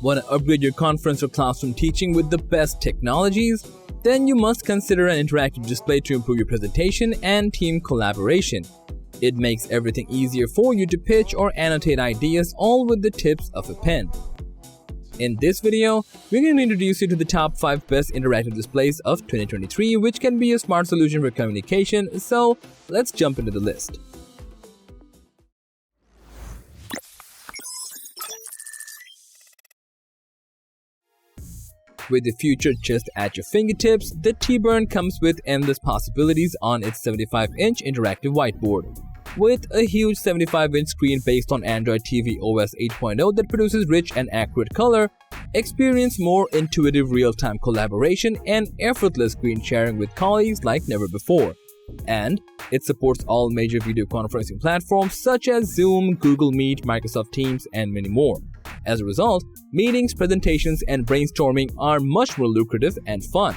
Want to upgrade your conference or classroom teaching with the best technologies? Then you must consider an interactive display to improve your presentation and team collaboration. It makes everything easier for you to pitch or annotate ideas, all with the tips of a pen. In this video, we're going to introduce you to the top 5 best interactive displays of 2023, which can be a smart solution for communication. So let's jump into the list. With the future just at your fingertips, the TIBURN comes with endless possibilities on its 75-inch interactive whiteboard. With a huge 75-inch screen based on Android TV OS 8.0 that produces rich and accurate color, experience more intuitive real-time collaboration and effortless screen sharing with colleagues like never before. And it supports all major video conferencing platforms such as Zoom, Google Meet, Microsoft Teams, and many more. As a result, meetings, presentations, and brainstorming are much more lucrative and fun.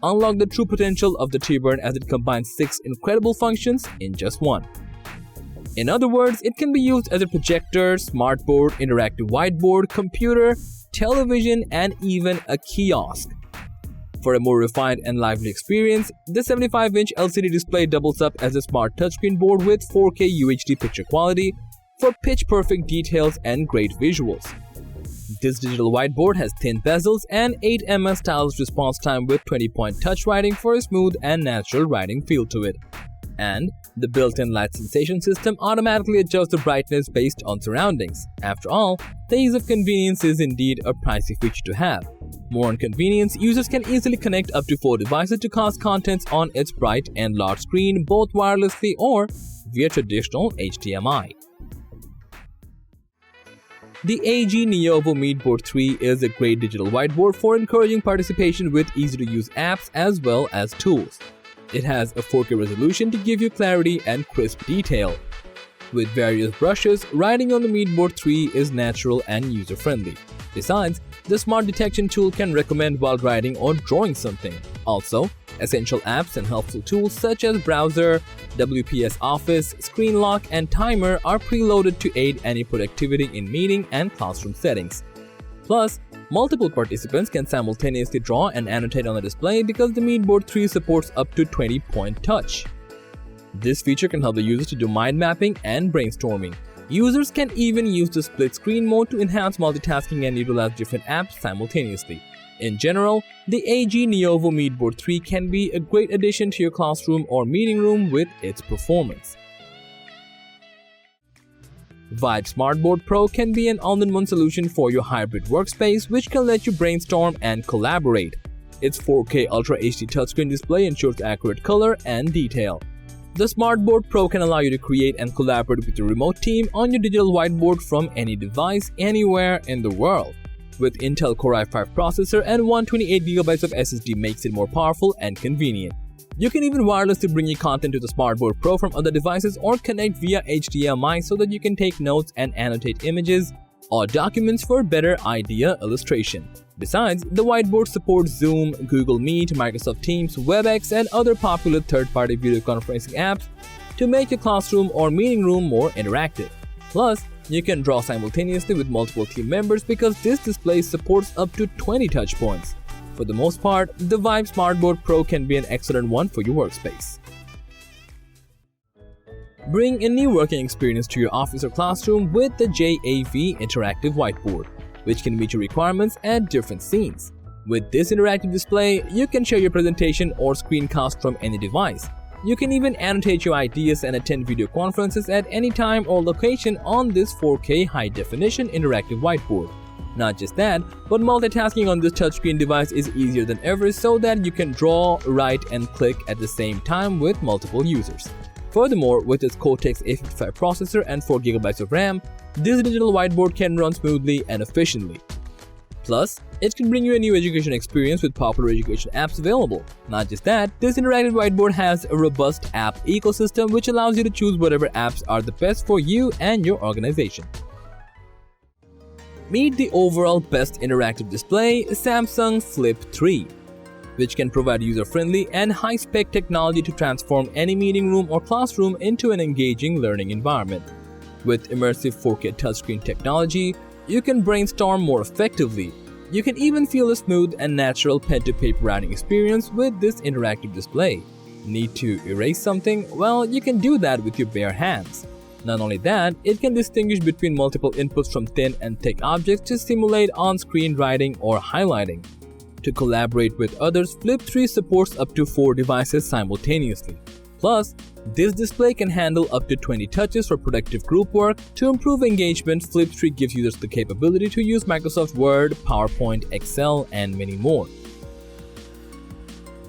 Unlock the true potential of the TIBURN as it combines 6 incredible functions in just one. In other words, it can be used as a projector, smartboard, interactive whiteboard, computer, television, and even a kiosk. For a more refined and lively experience, the 75-inch LCD display doubles up as a smart touchscreen board with 4K UHD picture quality for pitch-perfect details and great visuals. This digital whiteboard has thin bezels and 8 ms stylus response time with 20-point touch writing for a smooth and natural writing feel to it. And the built-in light sensation system automatically adjusts the brightness based on surroundings. After all, the ease of convenience is indeed a pricey feature to have. More on convenience, users can easily connect up to 4 devices to cast contents on its bright and large screen, both wirelessly or via traditional HDMI. The AG Neovo Meetboard 3 is a great digital whiteboard for encouraging participation with easy-to-use apps as well as tools. It has a 4K resolution to give you clarity and crisp detail. With various brushes, writing on the Meetboard 3 is natural and user-friendly. Besides, the Smart Detection tool can recommend while writing or drawing something. Also, essential apps and helpful tools such as Browser, WPS Office, Screen Lock, and Timer are preloaded to aid any productivity in meeting and classroom settings. Plus, multiple participants can simultaneously draw and annotate on the display because the Meetboard 3 supports up to 20-point touch. This feature can help the users to do mind mapping and brainstorming. Users can even use the split screen mode to enhance multitasking and utilize different apps simultaneously. In general, the AG Neovo Meetboard 3 can be a great addition to your classroom or meeting room with its performance. Vibe Smartboard Pro can be an all-in-one solution for your hybrid workspace, which can let you brainstorm and collaborate. Its 4K Ultra HD touchscreen display ensures accurate color and detail. The Smartboard Pro can allow you to create and collaborate with your remote team on your digital whiteboard from any device, anywhere in the world. With Intel Core i5 processor and 128GB of SSD makes it more powerful and convenient. You can even wirelessly bring your content to the Smartboard Pro from other devices or connect via HDMI so that you can take notes and annotate images or documents for better idea illustration. Besides, the whiteboard supports Zoom, Google Meet, Microsoft Teams, WebEx, and other popular third-party video conferencing apps to make your classroom or meeting room more interactive. Plus, you can draw simultaneously with multiple team members because this display supports up to 20 touch points. For the most part, the Vibe Smartboard Pro can be an excellent one for your workspace. Bring a new working experience to your office or classroom with the JAV Interactive Whiteboard, which can meet your requirements at different scenes. With this interactive display, you can share your presentation or screencast from any device. You can even annotate your ideas and attend video conferences at any time or location on this 4K high-definition interactive whiteboard. Not just that, but multitasking on this touchscreen device is easier than ever so that you can draw, write, and click at the same time with multiple users. Furthermore, with its Cortex-A55 processor and 4GB of RAM, this digital whiteboard can run smoothly and efficiently. Plus, it can bring you a new education experience with popular education apps available. Not just that, this interactive whiteboard has a robust app ecosystem which allows you to choose whatever apps are the best for you and your organization. Meet the overall best interactive display, Samsung Flip 3, which can provide user-friendly and high-spec technology to transform any meeting room or classroom into an engaging learning environment. With immersive 4K touchscreen technology, You can brainstorm more effectively. You can even feel a smooth and natural pen-to-paper writing experience with this interactive display. Need to erase something? Well, you can do that with your bare hands. Not only that, it can distinguish between multiple inputs from thin and thick objects to simulate on-screen writing or highlighting. To collaborate with others, Flip 3 supports up to 4 devices simultaneously. Plus, this display can handle up to 20 touches for productive group work. To improve engagement, Flip 3 gives users the capability to use Microsoft Word, PowerPoint, Excel, and many more.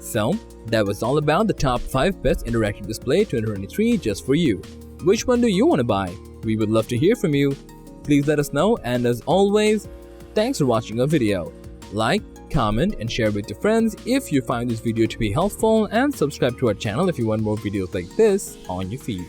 So, that was all about the top 5 best interactive display 2023 just for you. Which one do you want to buy? We would love to hear from you. Please let us know, and as always, thanks for watching our video. Like, comment, and share with your friends if you find this video to be helpful, and subscribe to our channel if you want more videos like this on your feed.